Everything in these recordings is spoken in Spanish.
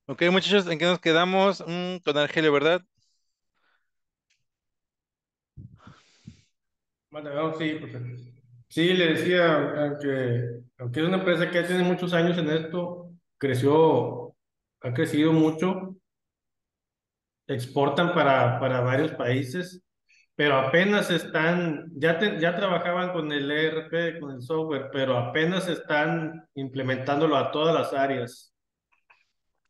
Ok, muchachos, ¿en qué nos quedamos? Con Argelio, ¿verdad? Bueno, no, sí, sí, le decía, aunque es una empresa que ya tiene muchos años en esto, ha crecido mucho, exportan para varios países, pero apenas ya trabajaban con el ERP, con el software, pero apenas están implementándolo a todas las áreas.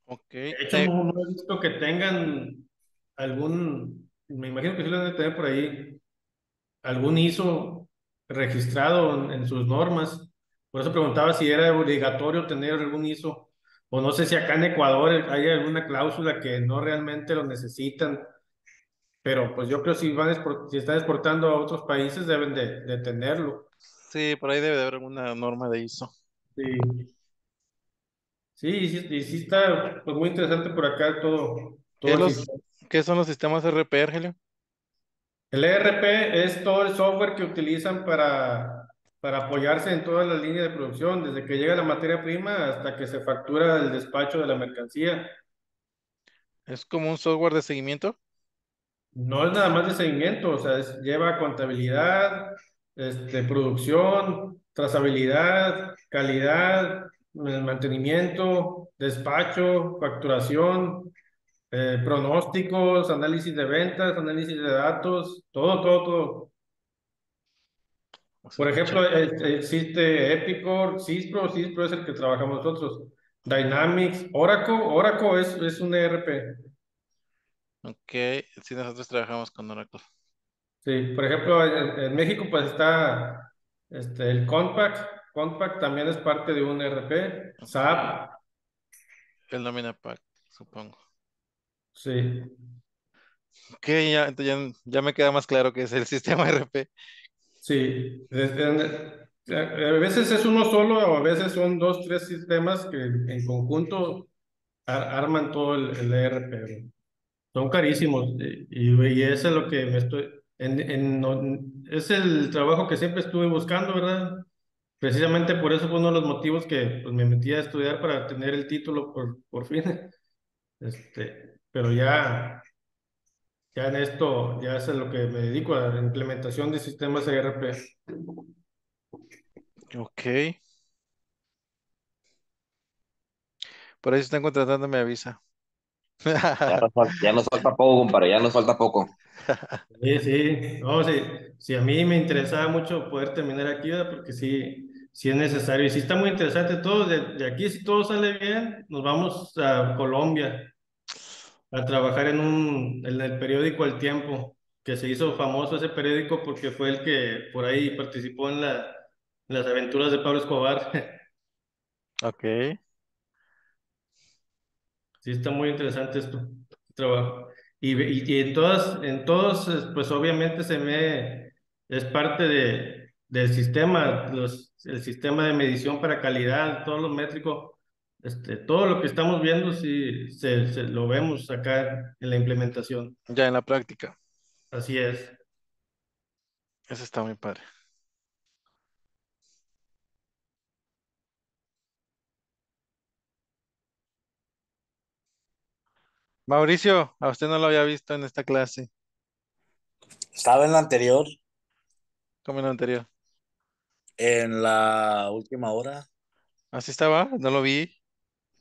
Ok, De hecho, no he visto que tengan me imagino que sí lo deben de tener por ahí algún ISO registrado en sus normas. Por eso preguntaba si era obligatorio tener algún ISO. O no sé si acá en Ecuador hay alguna cláusula que no realmente lo necesitan. Pero pues yo creo que si están exportando a otros países deben de tenerlo. sí, por ahí debe de haber alguna norma de ISO. Sí, sí, y sí está pues, muy interesante por acá todo ¿Qué, el los, sistema. ¿Qué son los sistemas RP, Argelio? El ERP es todo el software que utilizan para apoyarse en toda la línea de producción, desde que llega la materia prima hasta que se factura el despacho de la mercancía. ¿Es como un software de seguimiento? No es nada más de seguimiento, o sea, lleva contabilidad, producción, trazabilidad, calidad, mantenimiento, despacho, facturación, pronósticos, análisis de ventas, análisis de datos, todo. O sea, Por está ejemplo, chévere. existe Epicor, Cispro es el que trabajamos nosotros. Dynamics, Oracle es un ERP. Ok, sí, nosotros trabajamos con Oracle. Sí, por ejemplo, en México pues está el Compact también es parte de un ERP. Ok, SAP, el Nomina Pack, supongo. sí, Ok, ya, entonces ya me queda más claro que es el sistema RP. sí. A veces es uno solo o a veces son dos, tres sistemas que en conjunto arman todo el ERP. Son carísimos y eso es lo que me estoy, es el trabajo que siempre estuve buscando, ¿verdad? Precisamente por eso fue uno de los motivos que pues, me metí a estudiar para tener el título por fin. Pero ya en esto, ya es a lo que me dedico, a la implementación de sistemas ERP. Ok, por ahí si están contratando, me avisa. Ya nos falta poco, compadre, ya nos falta poco. Sí, sí, no, sí, sí, a mí me interesaba mucho poder terminar aquí, ¿verdad? Porque sí es necesario. Y sí está muy interesante todo. De aquí, si todo sale bien, nos vamos a Colombia a trabajar en el periódico El Tiempo, que se hizo famoso ese periódico porque fue el que por ahí participó en las aventuras de Pablo Escobar. Ok, Sí, está muy interesante esto, este trabajo. Y en todos, pues obviamente es parte del sistema, el sistema de medición para calidad, todo lo métrico, todo lo que estamos viendo, sí, lo vemos acá en la implementación. ya en la práctica. Así es. Eso está muy padre. Mauricio, a usted no lo había visto en esta clase, Estaba en la anterior, como en la anterior. en la última hora. ¿Así estaba? No lo vi.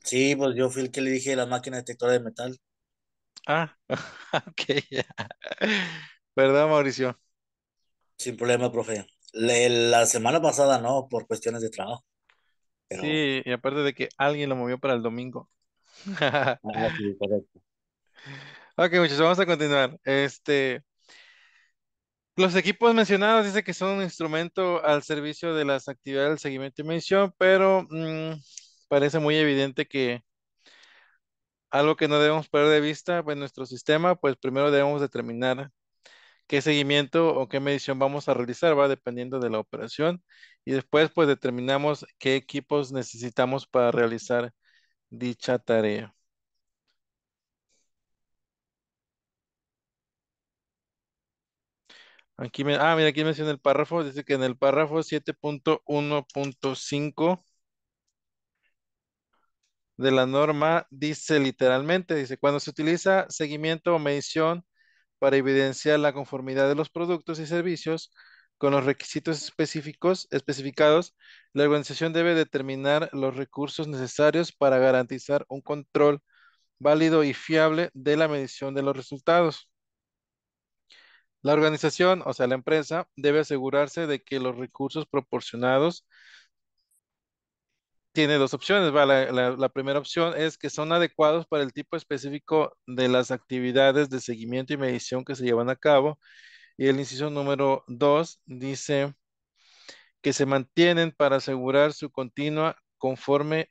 Sí, pues yo fui el que le dije la máquina detectora de metal. Ah, ok. ¿Verdad, Mauricio? Sin problema, profe. La semana pasada no, por cuestiones de trabajo, pero Sí, y aparte de que alguien lo movió para el domingo. sí, correcto. Ok, muchachos, vamos a continuar. Los equipos mencionados dice que son un instrumento al servicio de las actividades del seguimiento y medición, pero parece muy evidente que algo que no debemos perder de vista en nuestro sistema, pues primero debemos determinar qué seguimiento o qué medición vamos a realizar, va dependiendo de la operación, y después pues determinamos qué equipos necesitamos para realizar dicha tarea. Mira, aquí menciona el párrafo, dice que en el párrafo 7.1.5 de la norma dice literalmente, dice, cuando se utiliza seguimiento o medición para evidenciar la conformidad de los productos y servicios con los requisitos específicos especificados, la organización debe determinar los recursos necesarios para garantizar un control válido y fiable de la medición de los resultados. La organización, o sea, la empresa, debe asegurarse de que los recursos proporcionados tiene dos opciones. ¿Va? La primera opción es que son adecuados para el tipo específico de las actividades de seguimiento y medición que se llevan a cabo. Y el inciso número 2 dice que se mantienen para asegurar su continua conforme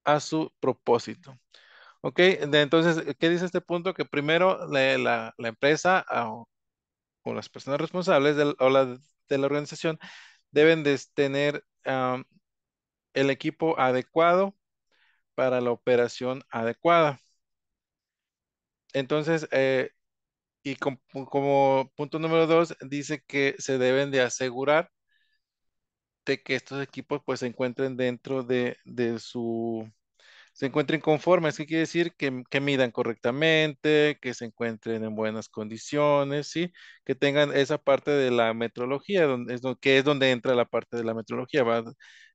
a su propósito. Ok, entonces, ¿qué dice este punto? Que primero la empresa o las personas responsables de la organización deben de tener el equipo adecuado para la operación adecuada. Entonces, como punto número 2, dice que se deben de asegurar de que estos equipos pues se encuentren dentro de su, se encuentren conformes. ¿Qué quiere decir? Que midan correctamente, que se encuentren en buenas condiciones, ¿sí? Que tengan esa parte de la metrología, que es donde entra la parte de la metrología, ¿va?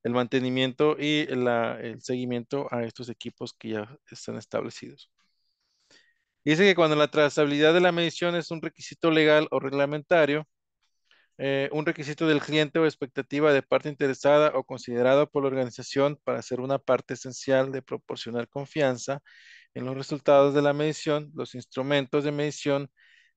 El mantenimiento y el seguimiento a estos equipos que ya están establecidos. Dice que cuando la trazabilidad de la medición es un requisito legal o reglamentario, un requisito del cliente o expectativa de parte interesada o considerado por la organización para ser una parte esencial de proporcionar confianza en los resultados de la medición, los instrumentos de medición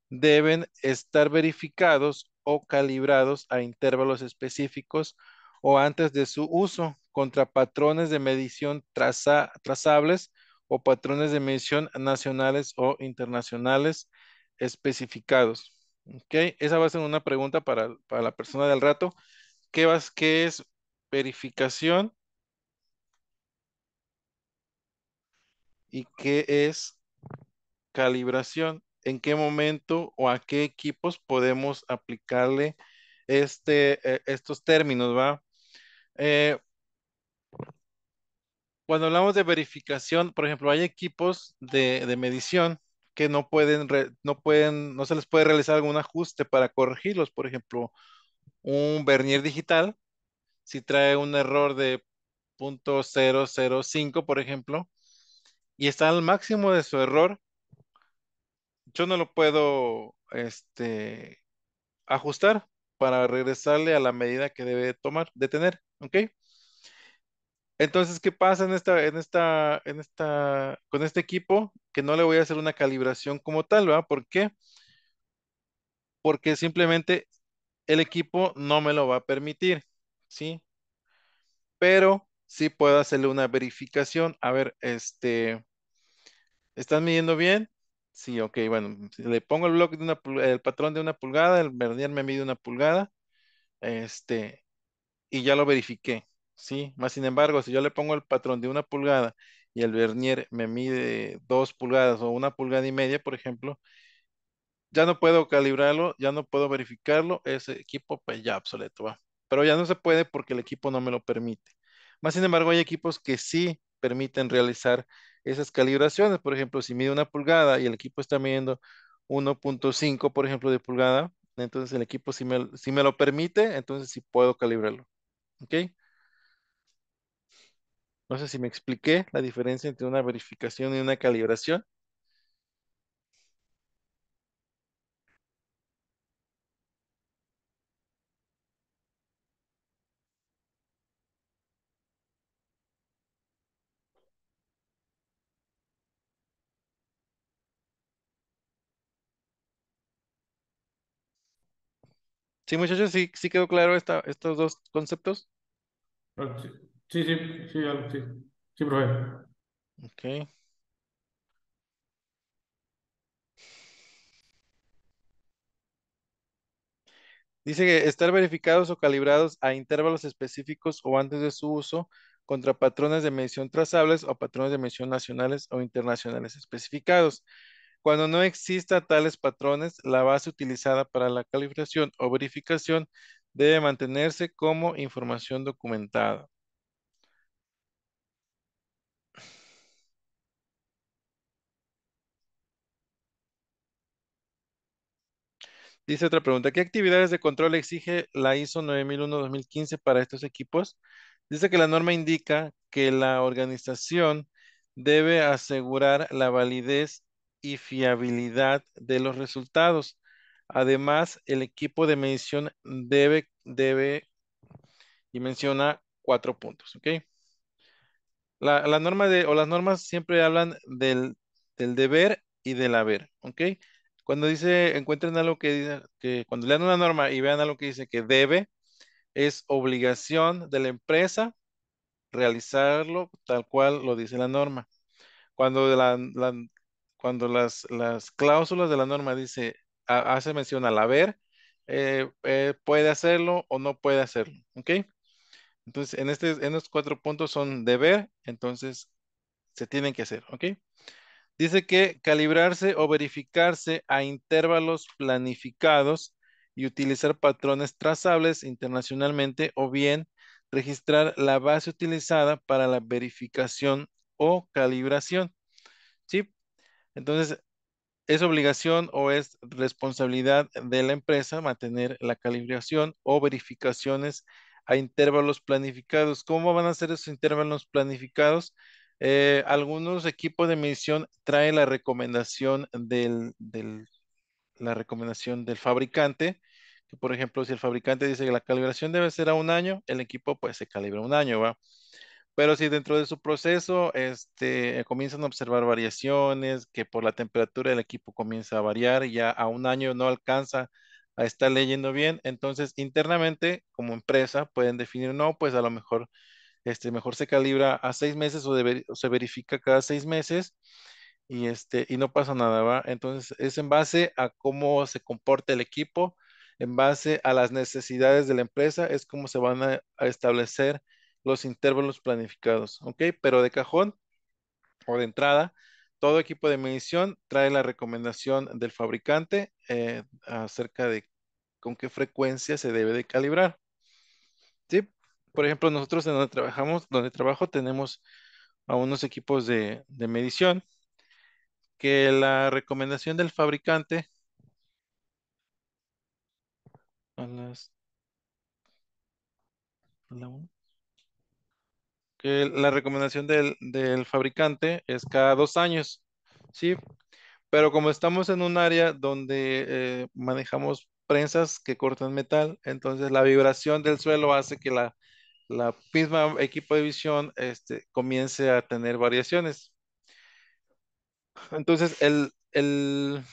deben estar verificados o calibrados a intervalos específicos o antes de su uso contra patrones de medición trazables o patrones de medición nacionales o internacionales especificados. ¿Ok? Esa va a ser una pregunta para la persona del rato. ¿Qué es verificación y qué es calibración? ¿En qué momento o a qué equipos podemos aplicarle estos términos, va? Eh, Cuando hablamos de verificación, por ejemplo, hay equipos de medición que no se les puede realizar algún ajuste para corregirlos. Por ejemplo, un vernier digital, si trae un error de 0.005, por ejemplo, y está al máximo de su error, yo no lo puedo, ajustar para regresarle a la medida que debe de tener, ¿ok? Entonces, ¿qué pasa con este equipo? Que no le voy a hacer una calibración como tal, ¿verdad? ¿Por qué? Porque simplemente el equipo no me lo va a permitir, ¿sí? Pero sí puedo hacerle una verificación. A ver, ¿estás midiendo bien? Sí, ok, bueno, si le pongo el bloque el patrón de una pulgada, el vernier me mide una pulgada, este, y ya lo verifiqué, ¿sí? Más sin embargo, si yo le pongo el patrón de una pulgada y el vernier me mide 2 pulgadas o 1,5 pulgadas, por ejemplo, ya no puedo calibrarlo, ya no puedo verificarlo, ese equipo pues ya obsoleto va. Pero ya no se puede porque el equipo no me lo permite. Más sin embargo, hay equipos que sí permiten realizar esas calibraciones. Por ejemplo, si mide 1 pulgada y el equipo está midiendo 1,5, por ejemplo, de pulgada, entonces el equipo si me lo permite, entonces sí puedo calibrarlo. ¿Ok? No sé si me expliqué la diferencia entre una verificación y una calibración. Sí, muchachos, sí quedó claro estos dos conceptos. Sí, sí, sí, sí, sí, sí, profe. Ok. Dice que estar verificados o calibrados a intervalos específicos o antes de su uso contra patrones de medición trazables o patrones de medición nacionales o internacionales especificados. Cuando no exista tales patrones, la base utilizada para la calibración o verificación debe mantenerse como información documentada. Dice otra pregunta, ¿qué actividades de control exige la ISO 9001-2015 para estos equipos? Dice que la norma indica que la organización debe asegurar la validez y fiabilidad de los resultados. Además, el equipo de medición debe, y menciona 4 puntos, ¿ok? La norma o las normas siempre hablan del deber y del haber, ¿ok? Cuando dice, encuentren algo que dice, que cuando lean una norma y vean algo que dice que debe, es obligación de la empresa realizarlo tal cual lo dice la norma. Cuando, cuando las cláusulas de la norma dice, hace mención al haber, puede hacerlo o no puede hacerlo, ¿ok? Entonces, en estos 4 puntos son deber, entonces se tienen que hacer, ¿ok? Dice que calibrarse o verificarse a intervalos planificados y utilizar patrones trazables internacionalmente o bien registrar la base utilizada para la verificación o calibración, ¿sí? Entonces, es obligación o es responsabilidad de la empresa mantener la calibración o verificaciones a intervalos planificados. ¿Cómo van a ser esos intervalos planificados? Algunos equipos de medición traen la recomendación del fabricante, que por ejemplo, si el fabricante dice que la calibración debe ser a un año, el equipo pues se calibra un año, ¿va? Pero si dentro de su proceso comienzan a observar variaciones, que por la temperatura el equipo comienza a variar y ya a un año no alcanza a estar leyendo bien, entonces internamente como empresa pueden definir, no, pues a lo mejor mejor se calibra a 6 meses o se verifica cada 6 meses y no pasa nada, ¿va? Entonces es en base a cómo se comporta el equipo, en base a las necesidades de la empresa, es como se van a establecer los intervalos planificados, ¿ok? Pero de cajón o de entrada, todo equipo de medición trae la recomendación del fabricante acerca de con qué frecuencia se debe de calibrar, ¿sí? Por ejemplo, nosotros en donde trabajamos, donde trabajo, tenemos a unos equipos de medición que la recomendación del fabricante a a la una, que la recomendación del fabricante es cada 2 años, ¿sí? Pero como estamos en un área donde manejamos prensas que cortan metal, entonces la vibración del suelo hace que la misma equipo de visión comience a tener variaciones. Entonces el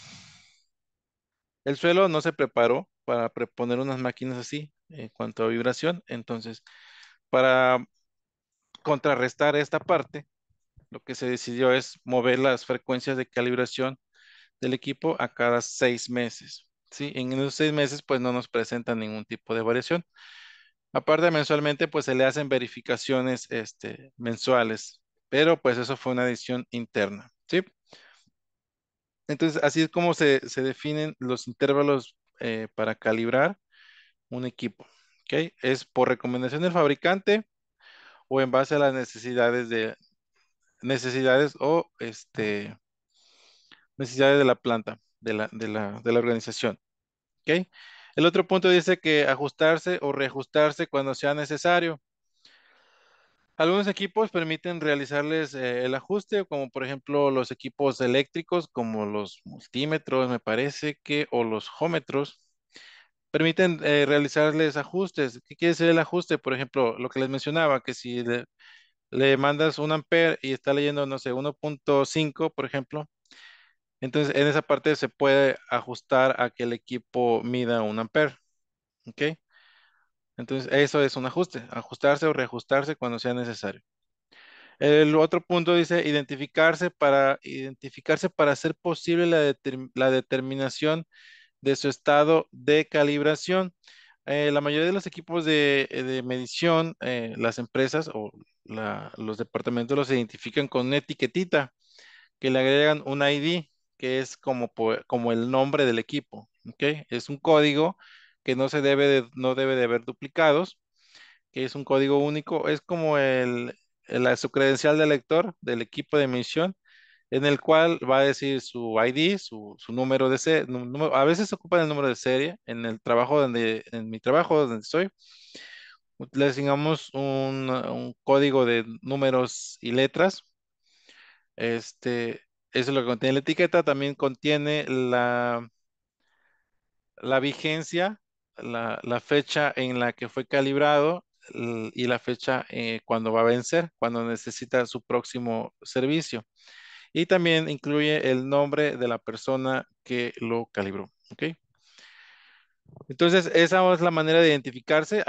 suelo no se preparó para poner unas máquinas así en cuanto a vibración. Entonces, para contrarrestar esta parte, lo que se decidió es mover las frecuencias de calibración del equipo a cada 6 meses. Sí, en esos 6 meses pues no nos presentan ningún tipo de variación. Aparte mensualmente pues se le hacen verificaciones mensuales, pero pues eso fue una decisión interna. ¿Sí? Entonces así es como se definen los intervalos para calibrar un equipo. ¿Ok? Es por recomendación del fabricante o en base a las necesidades o necesidades de la planta, de la organización. ¿Ok? El otro punto dice que ajustarse o reajustarse cuando sea necesario. Algunos equipos permiten realizarles el ajuste, como por ejemplo los equipos eléctricos, como los multímetros, me parece que, o los jómetros, permiten realizarles ajustes. ¿Qué quiere decir el ajuste? Por ejemplo, lo que les mencionaba, que si le mandas un ampere y está leyendo, no sé, 1.5, por ejemplo, entonces en esa parte se puede ajustar a que el equipo mida un ampere. ¿Ok? Entonces, eso es un ajuste, ajustarse o reajustarse cuando sea necesario. El otro punto dice identificarse para hacer posible la determinación de su estado de calibración. La mayoría de los equipos de medición, las empresas o los departamentos los identifican con una etiquetita que le agregan un ID, que es como el nombre del equipo. ¿Ok? Es un código que no debe de haber duplicados, que es un código único, es como su credencial de lector del equipo de emisión, en el cual va a decir su ID, su número de serie. A veces ocupan el número de serie. En mi trabajo donde estoy, le asignamos un código de números y letras. Este, eso es lo que contiene la etiqueta. También contiene la vigencia, la fecha en la que fue calibrado y la fecha cuando va a vencer, cuando necesita su próximo servicio. Y también incluye el nombre de la persona que lo calibró. ¿Ok? Entonces, esa es la manera de identificarse.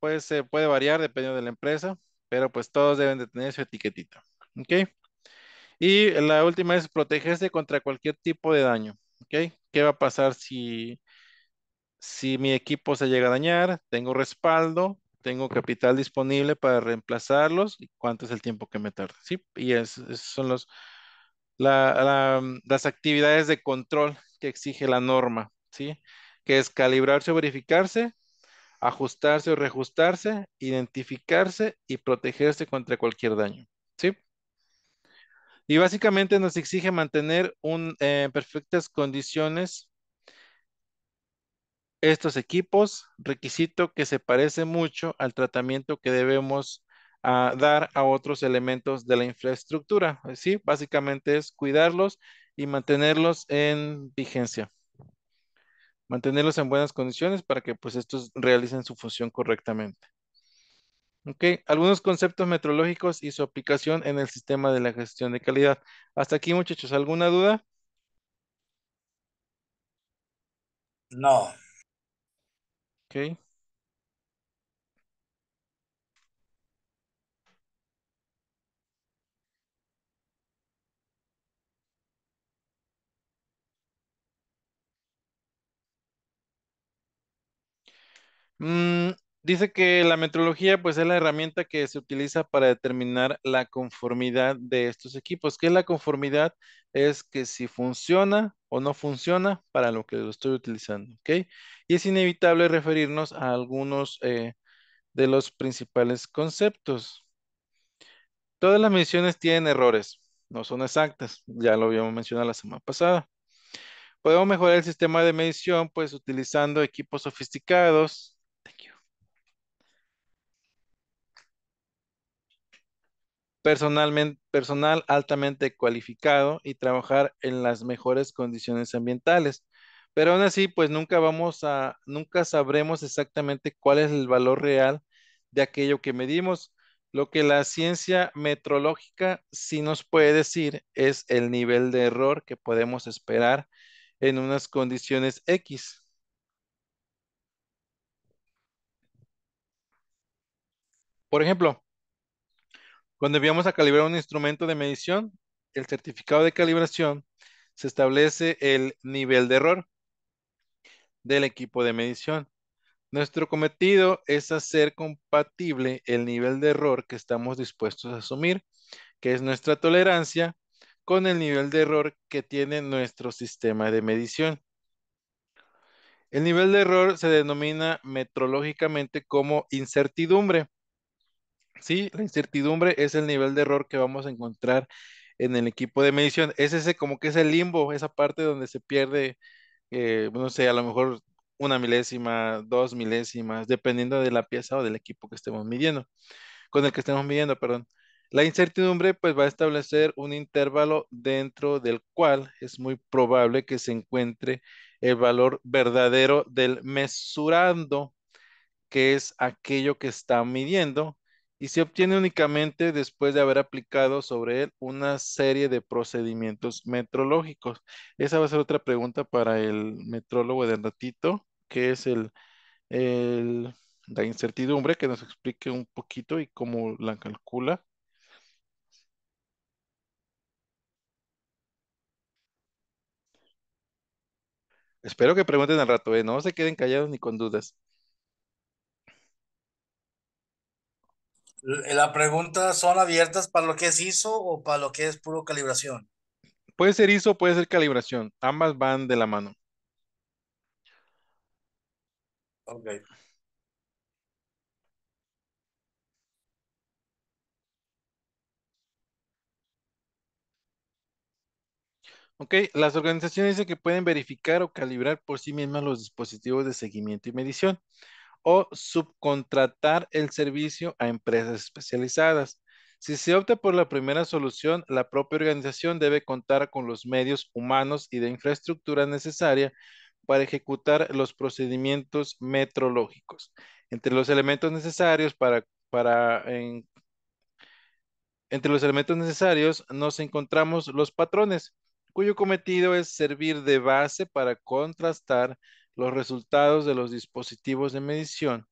Pues se puede variar dependiendo de la empresa, pero pues todos deben de tener su etiquetita. ¿Ok? Y la última es protegerse contra cualquier tipo de daño. ¿Ok? ¿Qué va a pasar si mi equipo se llega a dañar? Tengo respaldo, tengo capital disponible para reemplazarlos y cuánto es el tiempo que me tarda. ¿Sí? Y esos son las actividades de control que exige la norma. ¿Sí? Que es calibrarse o verificarse, ajustarse o reajustarse, identificarse y protegerse contra cualquier daño. ¿Sí? Y básicamente nos exige mantener en perfectas condiciones estos equipos, requisito que se parece mucho al tratamiento que debemos dar a otros elementos de la infraestructura. Sí, básicamente es cuidarlos y mantenerlos en vigencia, mantenerlos en buenas condiciones para que pues estos realicen su función correctamente. Ok, algunos conceptos metrológicos y su aplicación en el sistema de la gestión de calidad. Hasta aquí, muchachos, ¿alguna duda? No. Ok. Mm, dice que la metrología pues es la herramienta que se utiliza para determinar la conformidad de estos equipos. ¿Qué es la conformidad? Es que si funciona o no funciona para lo que lo estoy utilizando, ¿ok? Y es inevitable referirnos a algunos de los principales conceptos. Todas las mediciones tienen errores, no son exactas, ya lo habíamos mencionado la semana pasada. Podemos mejorar el sistema de medición pues utilizando equipos sofisticados. Thank you. Personal altamente cualificado y trabajar en las mejores condiciones ambientales. Pero aún así, pues nunca sabremos exactamente cuál es el valor real de aquello que medimos. Lo que la ciencia metrológica sí nos puede decir es el nivel de error que podemos esperar en unas condiciones X. Por ejemplo, cuando enviamos a calibrar un instrumento de medición, el certificado de calibración se establece el nivel de error del equipo de medición. Nuestro cometido es hacer compatible el nivel de error que estamos dispuestos a asumir, que es nuestra tolerancia, con el nivel de error que tiene nuestro sistema de medición. El nivel de error se denomina metrológicamente como incertidumbre. Sí, la incertidumbre es el nivel de error que vamos a encontrar en el equipo de medición. Es ese como que es el limbo, esa parte donde se pierde, no sé, a lo mejor una milésima, dos milésimas, dependiendo de la pieza o del equipo que estemos midiendo, con el que estemos midiendo, perdón. La incertidumbre pues va a establecer un intervalo dentro del cual es muy probable que se encuentre el valor verdadero del mesurando, que es aquello que está midiendo, y se obtiene únicamente después de haber aplicado sobre él una serie de procedimientos metrológicos. Esa va a ser otra pregunta para el metrólogo del ratito, que es el- la incertidumbre, que nos explique un poquito y cómo la calcula. Espero que pregunten al rato, no se queden callados ni con dudas. La pregunta, ¿son abiertas para lo que es ISO o para lo que es puro calibración? Puede ser ISO, puede ser calibración, ambas van de la mano. Ok. Ok, las organizaciones dicen que pueden verificar o calibrar por sí mismas los dispositivos de seguimiento y medición o subcontratar el servicio a empresas especializadas. Si se opta por la primera solución, la propia organización debe contar con los medios humanos y de infraestructura necesaria para ejecutar los procedimientos metrológicos. Entre los elementos necesarios entre los elementos necesarios nos encontramos los patrones, cuyo cometido es servir de base para contrastar los resultados de los dispositivos de medición.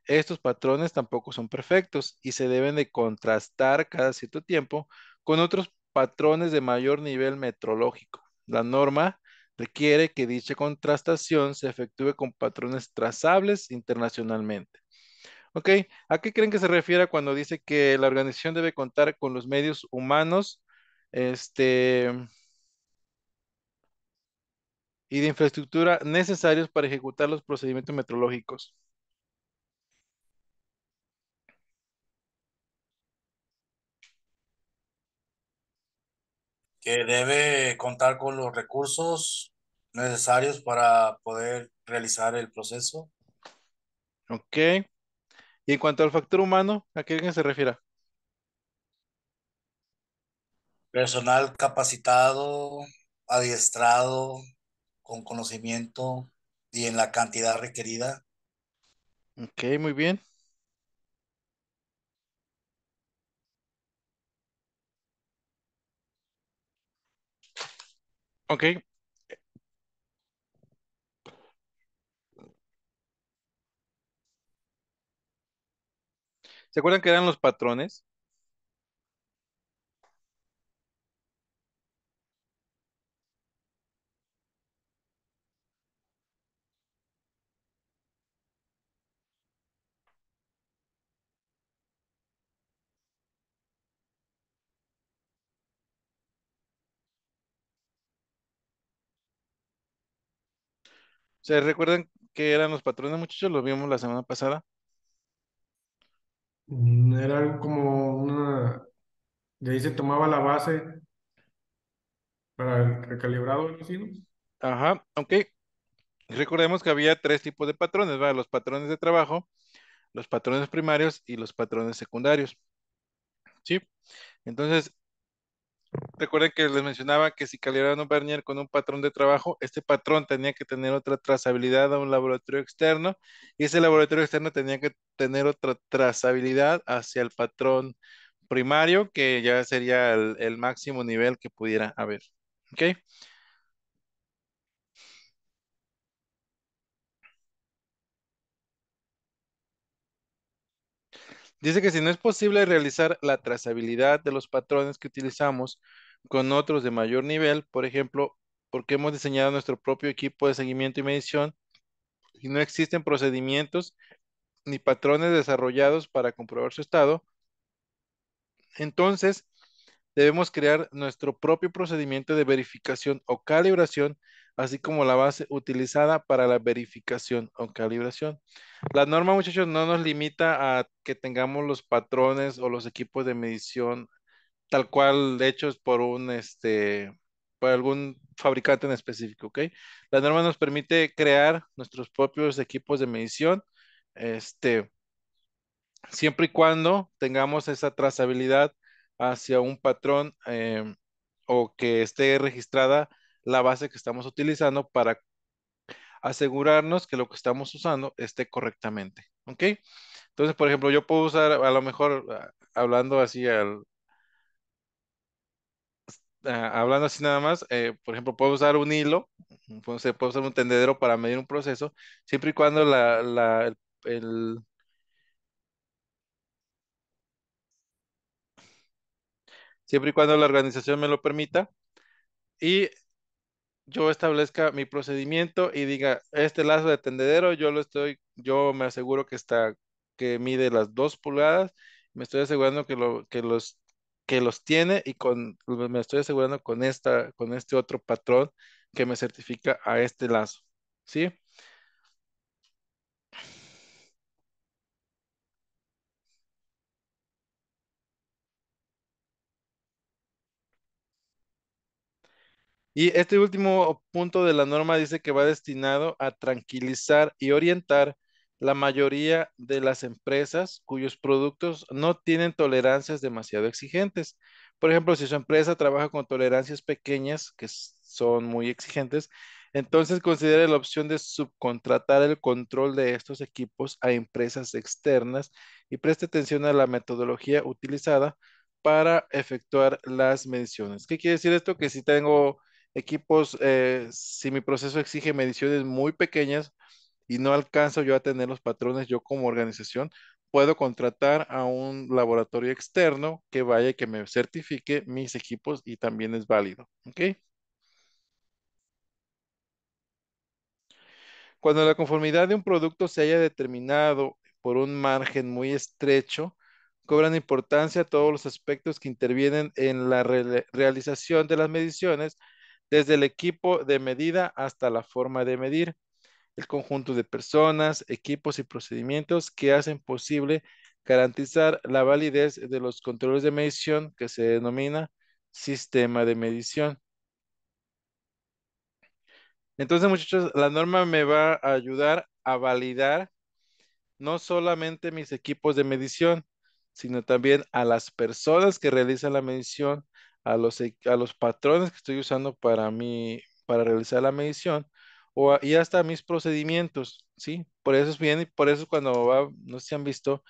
Estos patrones tampoco son perfectos y se deben de contrastar cada cierto tiempo con otros patrones de mayor nivel metrológico. La norma requiere que dicha contrastación se efectúe con patrones trazables internacionalmente. Ok, ¿a qué creen que se refiere cuando dice que la organización debe contar con los medios humanos, este, y de infraestructura necesarios para ejecutar los procedimientos metrológicos? Que debe contar con los recursos necesarios para poder realizar el proceso. Ok, y en cuanto al factor humano, ¿a qué creen que se refiere? Personal capacitado, adiestrado, con conocimiento y en la cantidad requerida. Ok, muy bien. Ok, ¿se acuerdan que eran los patrones? ¿Se recuerdan que eran los patrones, muchachos? Los vimos la semana pasada. Era algo como una, de ahí se tomaba la base para el recalibrado, algo así, ¿no? Ajá, ok. Recordemos que había tres tipos de patrones, ¿verdad? Los patrones de trabajo, los patrones primarios y los patrones secundarios. ¿Sí? Entonces, recuerden que les mencionaba que si calibraban un Vernier con un patrón de trabajo, este patrón tenía que tener otra trazabilidad a un laboratorio externo y ese laboratorio externo tenía que tener otra trazabilidad hacia el patrón primario, que ya sería el máximo nivel que pudiera haber. ¿Ok? Dice que si no es posible realizar la trazabilidad de los patrones que utilizamos con otros de mayor nivel, por ejemplo, porque hemos diseñado nuestro propio equipo de seguimiento y medición y no existen procedimientos ni patrones desarrollados para comprobar su estado, entonces debemos crear nuestro propio procedimiento de verificación o calibración, así como la base utilizada para la verificación o calibración. La norma, muchachos, no nos limita a que tengamos los patrones o los equipos de medición tal cual hechos por algún fabricante en específico, ¿ok? La norma nos permite crear nuestros propios equipos de medición, este, siempre y cuando tengamos esa trazabilidad hacia un patrón o que esté registrada la base que estamos utilizando para asegurarnos que lo que estamos usando esté correctamente, ¿ok? Entonces, por ejemplo, yo puedo usar, a lo mejor, hablando así hablando así nada más, por ejemplo, puedo usar un hilo, puedo usar un tendedero para medir un proceso, siempre y cuando el- siempre y cuando la organización me lo permita y yo establezca mi procedimiento y diga, este lazo de tendedero, yo me aseguro que mide las 2 pulgadas, me estoy asegurando que los tiene y me estoy asegurando con este otro patrón que me certifica a este lazo, ¿sí? Y este último punto de la norma dice que va destinado a tranquilizar y orientar la mayoría de las empresas cuyos productos no tienen tolerancias demasiado exigentes. Por ejemplo, si su empresa trabaja con tolerancias pequeñas, que son muy exigentes, entonces considere la opción de subcontratar el control de estos equipos a empresas externas y preste atención a la metodología utilizada para efectuar las mediciones. ¿Qué quiere decir esto? Que si tengo equipos, si mi proceso exige mediciones muy pequeñas y no alcanzo yo a tener los patrones yo como organización, puedo contratar a un laboratorio externo que vaya y que me certifique mis equipos y también es válido. ¿Ok? Cuando la conformidad de un producto se haya determinado por un margen muy estrecho, cobran importancia todos los aspectos que intervienen en la realización de las mediciones, desde el equipo de medida hasta la forma de medir, el conjunto de personas, equipos y procedimientos que hacen posible garantizar la validez de los controles de medición que se denomina sistema de medición. Entonces, muchachos, la norma me va a ayudar a validar no solamente mis equipos de medición, sino también a las personas que realizan la medición, a los patrones que estoy usando para realizar la medición, y hasta mis procedimientos, ¿sí? Por eso es bien, y por eso cuando va, no sé si han visto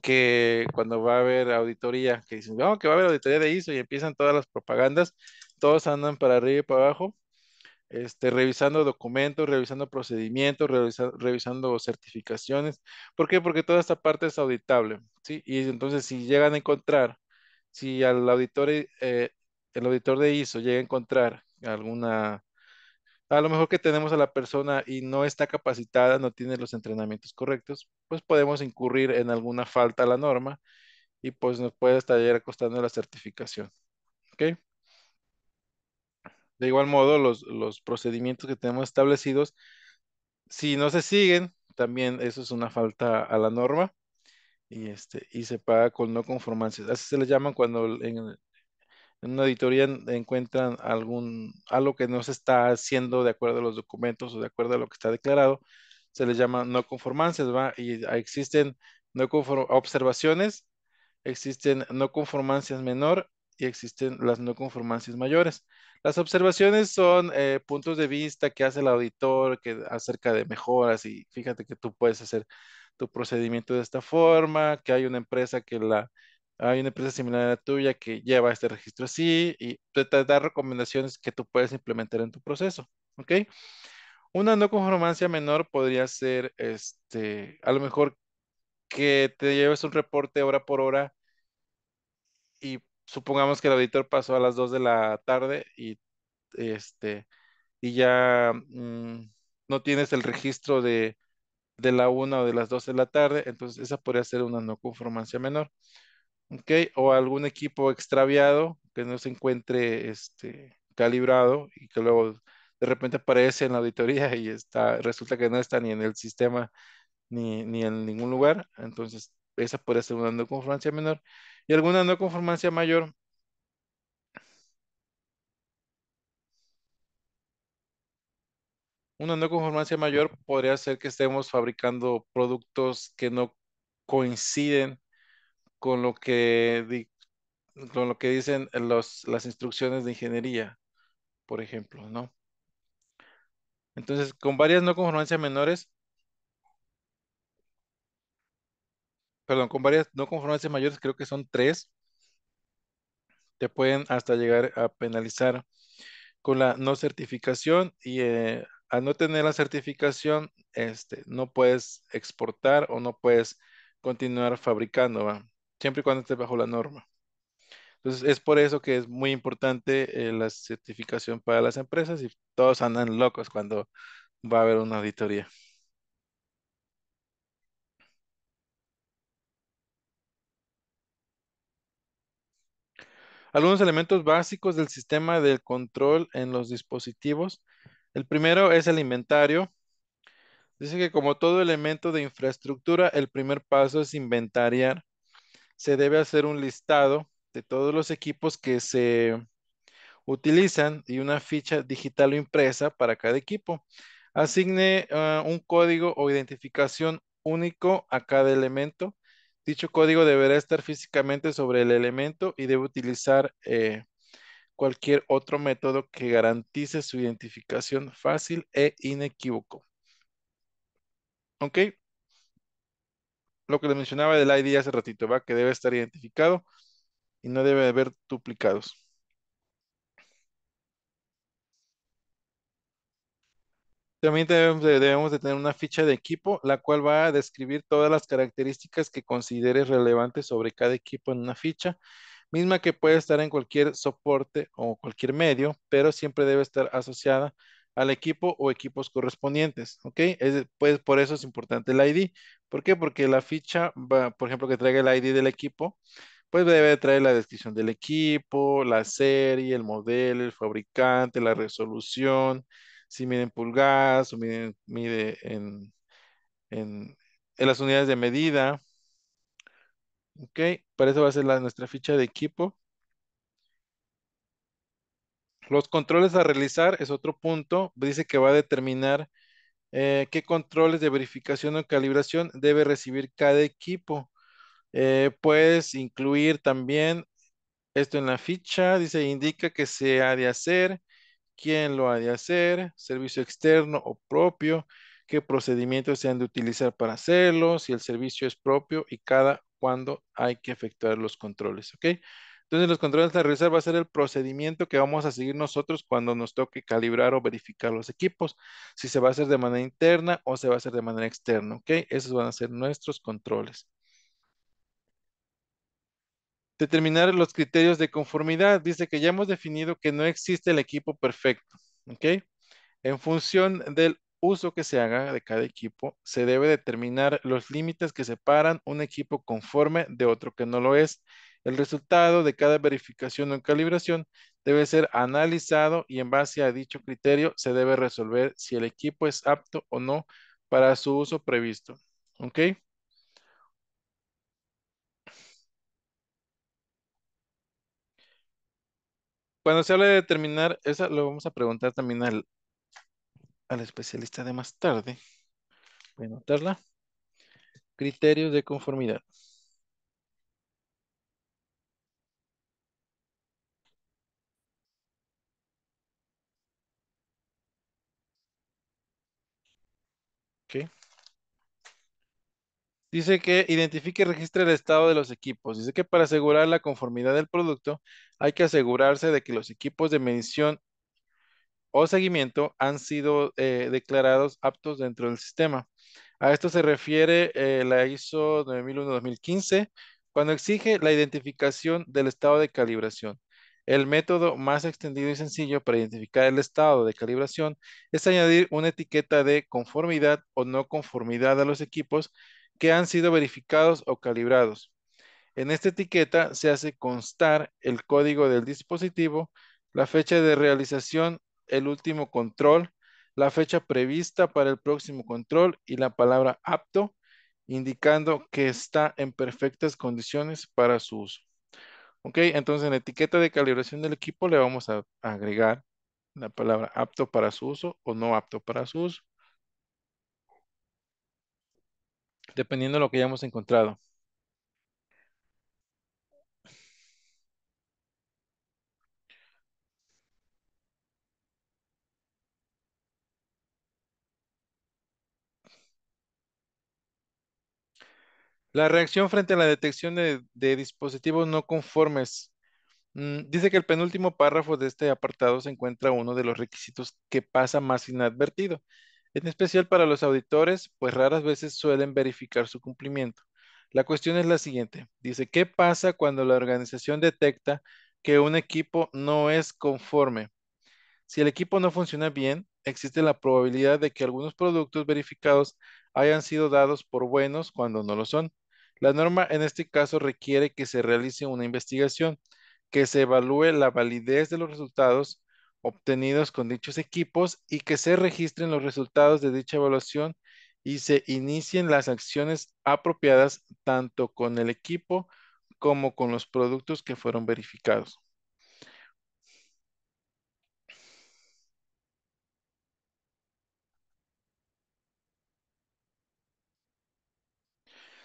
que cuando va a haber auditoría, que dicen, no, que va a haber auditoría de ISO y empiezan todas las propagandas, todos andan para arriba y para abajo revisando documentos, revisando procedimientos, revisando certificaciones. ¿Por qué? Porque toda esta parte es auditable, ¿sí? Y entonces si llegan a encontrar, si al auditor, el auditor de ISO llega a encontrar alguna, a lo mejor que tenemos a la persona y no está capacitada, no tiene los entrenamientos correctos, pues podemos incurrir en alguna falta a la norma y pues nos puede estar llegar costando la certificación, ¿ok? De igual modo, los procedimientos que tenemos establecidos si no se siguen, también eso es una falta a la norma y se paga con no conformancias. Así se le llaman cuando en una auditoría encuentran algo que no se está haciendo de acuerdo a los documentos o de acuerdo a lo que está declarado, se les llama no conformancias, ¿va? Y existen observaciones, existen no conformancias menor y existen las no conformancias mayores. Las observaciones son puntos de vista que hace el auditor acerca de mejoras y fíjate que tú puedes hacer tu procedimiento de esta forma, que hay una empresa similar a la tuya que lleva este registro así y te da recomendaciones que tú puedes implementar en tu proceso, ¿ok? Una no conformancia menor podría ser, a lo mejor que te lleves un reporte hora por hora y supongamos que el auditor pasó a las 2 de la tarde este, y ya no tienes el registro de la 1 o de las 2 de la tarde, entonces esa podría ser una no conformancia menor, ¿ok? O algún equipo extraviado que no se encuentre calibrado y que luego de repente aparece en la auditoría y resulta que no está ni en el sistema ni en ningún lugar, entonces esa podría ser una no conformancia menor. Y alguna no conformancia mayor. Una no conformancia mayor podría ser que estemos fabricando productos que no coinciden con con lo que dicen las instrucciones de ingeniería, por ejemplo, ¿no? Entonces, con varias no conformancias menores, perdón, con varias no conformancias mayores, creo que son tres, te pueden hasta llegar a penalizar con la no certificación y al no tener la certificación, no puedes exportar o no puedes continuar fabricando, ¿va? Siempre y cuando esté bajo la norma. Entonces, es por eso que es muy importante la certificación para las empresas y todos andan locos cuando va a haber una auditoría. Algunos elementos básicos del sistema del control en los dispositivos. El primero es el inventario. Dice que como todo elemento de infraestructura, el primer paso es inventariar. Se debe hacer un listado de todos los equipos que se utilizan y una ficha digital o impresa para cada equipo. Asigne un código o identificación único a cada elemento. Dicho código deberá estar físicamente sobre el elemento y debe utilizar cualquier otro método que garantice su identificación fácil e inequívoco. ¿Ok? Lo que le mencionaba del ID hace ratito, ¿va? Que debe estar identificado y no debe haber duplicados. También debemos de tener una ficha de equipo, la cual va a describir todas las características que consideres relevantes sobre cada equipo en una ficha, misma que puede estar en cualquier soporte o cualquier medio, pero siempre debe estar asociada al equipo o equipos correspondientes, ¿ok? Pues por eso es importante el ID. ¿Por qué? Porque la ficha, va, por ejemplo, que traiga el ID del equipo, pues debe traer la descripción del equipo, la serie, el modelo, el fabricante, la resolución, si mide en pulgadas o mide en, en las unidades de medida. Ok, para eso va a ser nuestra ficha de equipo. Los controles a realizar es otro punto. Dice que va a determinar qué controles de verificación o calibración debe recibir cada equipo. Puedes incluir también esto en la ficha. Dice, indica que se ha de hacer, quién lo ha de hacer, servicio externo o propio, qué procedimientos se han de utilizar para hacerlo, si el servicio es propio y cada cuándo hay que efectuar los controles, ¿ok? Entonces los controles a realizar va a ser el procedimiento que vamos a seguir nosotros cuando nos toque calibrar o verificar los equipos, si se va a hacer de manera interna o se va a hacer de manera externa, ¿ok? Esos van a ser nuestros controles. Determinar los criterios de conformidad. Dice que ya hemos definido que no existe el equipo perfecto, ¿ok? En función del uso que se haga de cada equipo, se debe determinar los límites que separan un equipo conforme de otro que no lo es. El resultado de cada verificación o calibración debe ser analizado y en base a dicho criterio se debe resolver si el equipo es apto o no para su uso previsto. ¿Ok? Cuando se habla de determinar, eso lo vamos a preguntar también al especialista de más tarde. Voy a anotarla. Criterios de conformidad. ¿Ok? Dice que identifique y registre el estado de los equipos. Dice que para asegurar la conformidad del producto hay que asegurarse de que los equipos de medición o seguimiento han sido declarados aptos dentro del sistema. A esto se refiere la ISO 9001-2015 cuando exige la identificación del estado de calibración. El método más extendido y sencillo para identificar el estado de calibración es añadir una etiqueta de conformidad o no conformidad a los equipos que han sido verificados o calibrados. En esta etiqueta se hace constar el código del dispositivo, la fecha de realización, el último control, la fecha prevista para el próximo control y la palabra apto, indicando que está en perfectas condiciones para su uso. Ok, entonces en la etiqueta de calibración del equipo le vamos a agregar la palabra apto para su uso o no apto para su uso, dependiendo de lo que hayamos encontrado. La reacción frente a la detección de dispositivos no conformes. Dice que el penúltimo párrafo de este apartado se encuentra uno de los requisitos que pasa más inadvertido, en especial para los auditores, pues raras veces suelen verificar su cumplimiento. La cuestión es la siguiente. Dice, ¿qué pasa cuando la organización detecta que un equipo no es conforme? Si el equipo no funciona bien, existe la probabilidad de que algunos productos verificados hayan sido dados por buenos cuando no lo son. La norma en este caso requiere que se realice una investigación, que se evalúe la validez de los resultados obtenidos con dichos equipos y que se registren los resultados de dicha evaluación y se inicien las acciones apropiadas tanto con el equipo como con los productos que fueron verificados.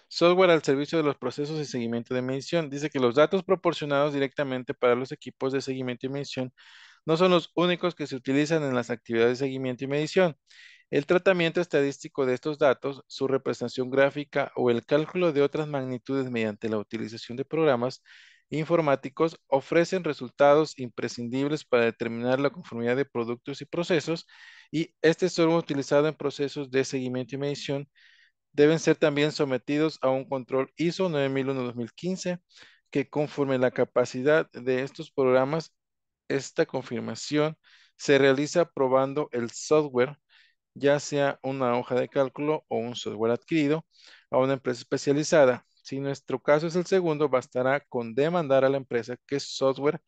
Software al servicio de los procesos de seguimiento de medición. Dice que los datos proporcionados directamente para los equipos de seguimiento y medición no son los únicos que se utilizan en las actividades de seguimiento y medición. El tratamiento estadístico de estos datos, su representación gráfica o el cálculo de otras magnitudes mediante la utilización de programas informáticos ofrecen resultados imprescindibles para determinar la conformidad de productos y procesos, y este son utilizados en procesos de seguimiento y medición. Deben ser también sometidos a un control ISO 9001-2015 que, conforme la capacidad de estos programas, esta confirmación se realiza probando el software, ya sea una hoja de cálculo o un software adquirido, a una empresa especializada. Si nuestro caso es el segundo, bastará con demandar a la empresa que software,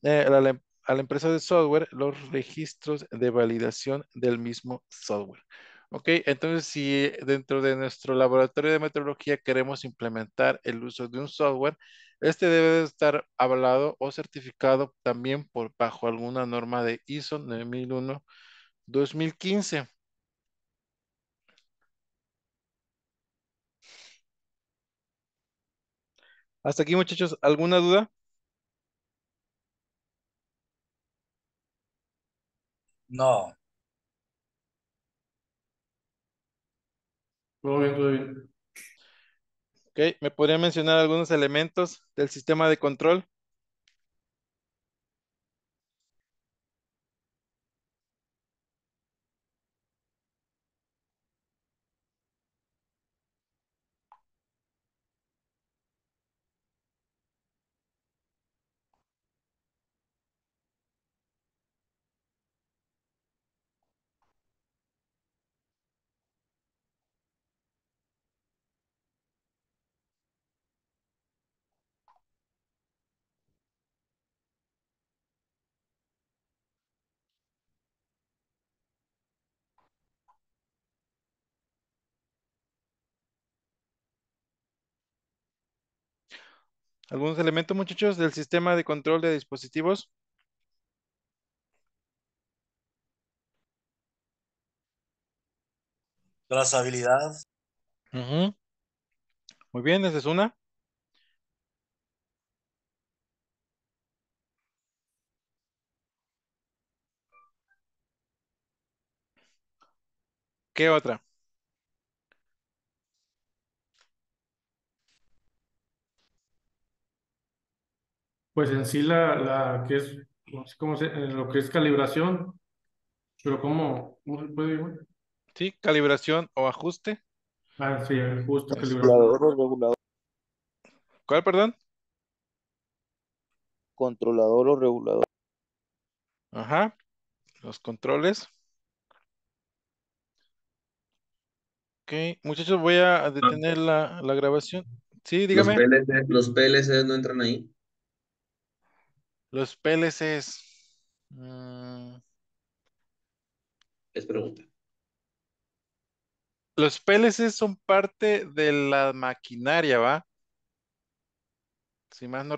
a la empresa de software, los registros de validación del mismo software. Ok, entonces si dentro de nuestro laboratorio de metrología queremos implementar el uso de un software, este debe de estar avalado o certificado también bajo alguna norma de ISO 9001-2015. Hasta aquí, muchachos, ¿alguna duda? No, Todo bien, todo bien. Ok, ¿me podrían mencionar algunos elementos del sistema de control? ¿Algunos elementos, muchachos, del sistema de control de dispositivos? trazabilidad, Ujú. Muy bien, esa es una. ¿Qué otra? Pues en sí que es, no sé cómo se, lo que es calibración, pero ¿cómo se puede, güey? Sí, calibración o ajuste. Ah, sí, justo Es- calibración. Controlador o regulador, ¿Cuál, perdón? controlador o regulador. Ajá, los controles. Ok, muchachos, voy a Ah, detener la grabación. Sí, Los dígame. PLC no entran ahí. Los PLCs. mm, Es pregunta. los PLCs son parte de la maquinaria, ¿va? Si más no